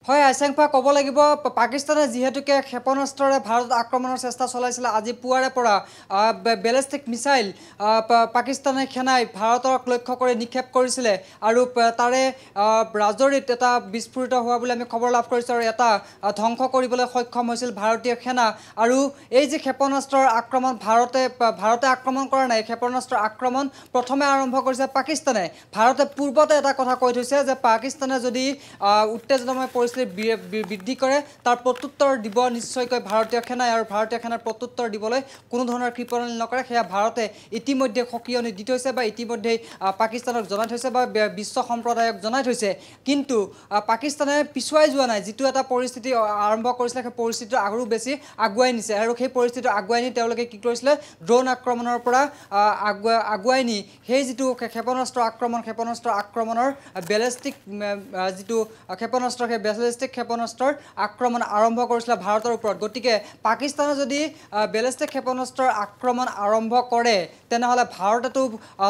হয় আশংকা ক'ব লাগিব পাকিস্তানে যিহেতুকে ক্ষেপণাস্ত্ৰৰে ভাৰত আক্ৰমণৰ চেষ্টা চলাইছিল আজি পুৱাৰে পৰা বেলিষ্টিক মিসাইল পাকিস্তানে সেনাই ভাৰতক লক্ষ্য কৰি নিক্ষেপ কৰিছিলে আৰু তাৰে ৰাজৰিত এটা বিস্ফোৰিত হোৱা বুলি আমি খবৰ লাভ কৰিছোঁ আৰু এটা ধ্বংস কৰিবলৈ সক্ষম হৈছিল ভাৰতীয় সেনা আৰু এই যে ক্ষেপণাস্ত্ৰৰ আক্ৰমণ ভাৰতে আক্ৰমণ কৰা নাই ক্ষেপণাস্ত্ৰৰ আক্ৰমণ প্ৰথমে আৰম্ভ কৰিছে পাকিস্তানে ভাৰতে পূৰ্বতে এটা কথা কৈ থৈছে যে পাকিস্তানে যদি উত্তেজনাময় বৃদ্ধি কৰে তাৰ প্ৰত্যুত্তৰ দিব নিশ্চয়কৈ ভাৰতীয় সেনাই আৰু ভাৰতীয় সেনাৰ প্ৰত্যুত্তৰ দিবলৈ কোনো ধৰণৰ কৃপণালি নকৰে সেয়া ভাৰতে ইতিমধ্যে সকিয়নি দি থৈছে বা ইতিমধ্যে পাকিস্তানক জনাই থৈছে বা বিশ্ব সম্প্ৰদায়ক জনাই থৈছে কিন্তু পাকিস্তানে পিছুৱাই যোৱা নাই যিটো এটা পৰিস্থিতি আৰম্ভ কৰিছিলে সেই পৰিস্থিতিটো আৰু বেছি আগুৱাই নিছে আৰু সেই পৰিস্থিতিটো আগুৱাই নি তেওঁলোকে কি কৰিছিলে ড্ৰোন আক্ৰমণৰ পৰা আগুৱাই নি সেই যিটো ক্ষেপণাস্ত্ৰ আক্ৰমণৰ বেলিষ্টিক যিটো ক্ষেপণাস্ত্ৰ সেই বেলিষ্টিক ক্ষেপণাস্ত্ৰৰ আক্ৰমণ আৰম্ভ কৰিছিলে ভাৰতৰ ওপৰত গতিকে পাকিস্তানে যদি বেলিষ্টিক ক্ষেপণাস্ত্ৰৰ আক্ৰমণ আৰম্ভ কৰে তেনেহ'লে ভাৰতেতো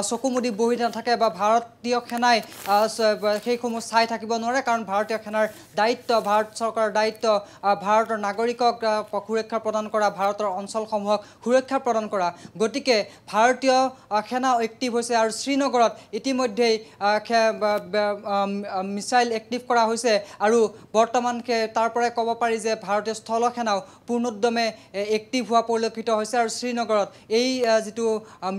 চকু মুদি বহি নাথাকে বা ভাৰতীয় সেনাই সেইসমূহ চাই থাকিব নোৱাৰে কাৰণ ভাৰতীয় সেনাৰ দায়িত্ব ভাৰত চৰকাৰৰ দায়িত্ব ভাৰতৰ নাগৰিকক সুৰক্ষা প্ৰদান কৰা ভাৰতৰ অঞ্চলসমূহক সুৰক্ষা প্ৰদান কৰা গতিকে ভাৰতীয় সেনা এক্টিভ হৈছে আৰু শ্ৰীনগৰত ইতিমধ্যেই মিসাইল এক্টিভ কৰা হৈছে আৰু বৰ্তমান তাৰ পৰাই ক'ব পাৰি যে ভাৰতীয় স্থল সেনাও পূৰ্ণোদ্যমে এক্টিভ হোৱা পৰিলক্ষিত হৈছে আৰু শ্ৰীনগৰত এই যিটো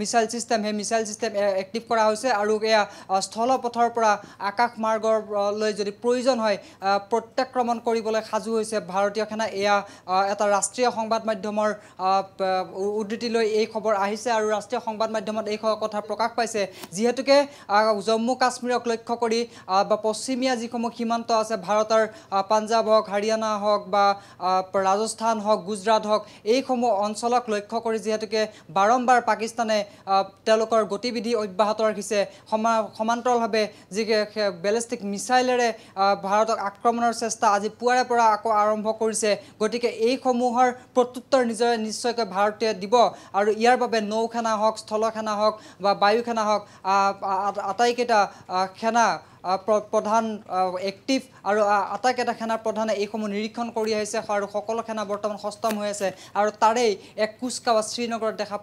মিসাইল সিস্টেম সেই মিসাইল সিস্টেম এক্টিভ কৰা হৈছে আৰু এয়া স্থলপথৰ পৰা আকাশ মাৰ্গলৈ যদি প্ৰয়োজন হয় প্ৰত্যাক্ৰমণ কৰিবলৈ সাজু হৈছে ভাৰতীয় সেনা এয়া এটা ৰাষ্ট্ৰীয় সংবাদ মাধ্যমৰ উদ্ধৃতি লৈ এই খবৰ আহিছে আৰু ৰাষ্ট্ৰীয় সংবাদ মাধ্যমত এই কথা প্ৰকাশ পাইছে যিহেতুকে জম্মু কাশ্মীৰক লক্ষ্য কৰি বা পশ্চিমীয়া যিসমূহ সীমান্ত আছে ভাৰতৰ পাঞ্জাব হওক হাৰিয়ানা হওক বা ৰাজস্থান হওক গুজৰাট হওক এইসমূহ অঞ্চলক লক্ষ্য কৰি যিহেতুকে বাৰম্বাৰ পাকিস্তানে তেওঁলোকৰ গতিবিধি অব্যাহত ৰাখিছে সমান্তৰালভাৱে যি বেলিষ্টিক মিসাইলেৰে ভাৰতক আক্ৰমণৰ চেষ্টা আজি পুৱাৰে পৰা আকৌ আৰম্ভ কৰিছে গতিকে এইসমূহৰ প্ৰত্যুত্তৰ নিশ্চয়কৈ ভাৰতে দিব আৰু ইয়াৰ বাবে নৌ সেনা হওক স্থল সেনা হওক বা বায়ু সেনা হওক আটাইকেইটা সেনা প্ৰধান এক্টিভ আৰু আটাইকেইটা সেনা প্ৰধানে এইসমূহ নিৰীক্ষণ কৰি আহিছে আৰু সকলো সেনা বৰ্তমান সষ্টম হৈ আছে আৰু তাৰেই এক কুচকাৱাজ শ্ৰীনগৰত দেখা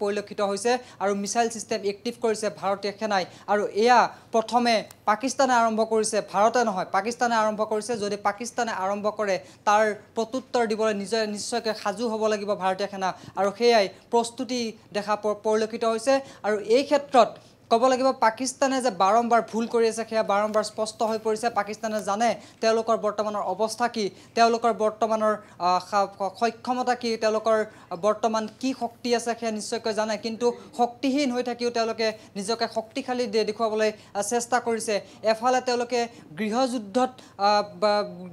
পৰিলক্ষিত হৈছে আৰু মিসাইল সিস্টেম এক্টিভ কৰিছে ভাৰতীয় সেনাই আৰু এয়া প্ৰথমে পাকিস্তানে আৰম্ভ কৰিছে ভাৰতে নহয় পাকিস্তানে আৰম্ভ কৰিছে যদি পাকিস্তানে আৰম্ভ কৰে তাৰ প্ৰত্যুত্তৰ দিবলৈ নিশ্চয়কৈ সাজু হ'ব লাগিব ভাৰতীয় সেনা আৰু সেয়াই প্ৰস্তুতি দেখা পৰিলক্ষিত হৈছে আৰু এই ক্ষেত্ৰত ক'ব লাগিব পাকিস্তানে যে বাৰম্বাৰ ভুল কৰি আছে সেয়া বাৰম্বাৰ স্পষ্ট হৈ পৰিছে পাকিস্তানে জানে তেওঁলোকৰ বৰ্তমানৰ অৱস্থা কি তেওঁলোকৰ বৰ্তমানৰ সক্ষমতা কি তেওঁলোকৰ বৰ্তমান কি শক্তি আছে সেয়া নিশ্চয়কৈ জানে কিন্তু শক্তিহীন হৈ থাকিও তেওঁলোকে নিজকে শক্তিশালী দেখুৱাবলৈ চেষ্টা কৰিছে এফালে তেওঁলোকে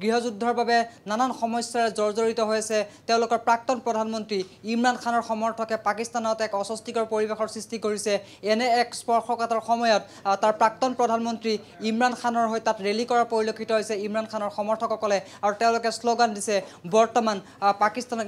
গৃহযুদ্ধৰ বাবে নানান সমস্যাৰে জৰ্জৰিত হৈ আছে তেওঁলোকৰ প্ৰাক্তন প্ৰধানমন্ত্ৰী ইমৰান খানৰ সমৰ্থকে পাকিস্তানত এক অস্বস্তিকৰ পৰিৱেশৰ সৃষ্টি কৰিছে এনে এক স্পৰ্শকাতৰ সময়ত তাৰ প্ৰাক্তন প্ৰধানমন্ত্ৰী ইমৰান খানৰ হৈ তাত ৰেলী কৰা পৰিলক্ষিত হৈছে ইমৰান খানৰ সমৰ্থকসকলে আৰু তেওঁলোকে শ্লোগান দিছে বৰ্তমান পাকিস্তানক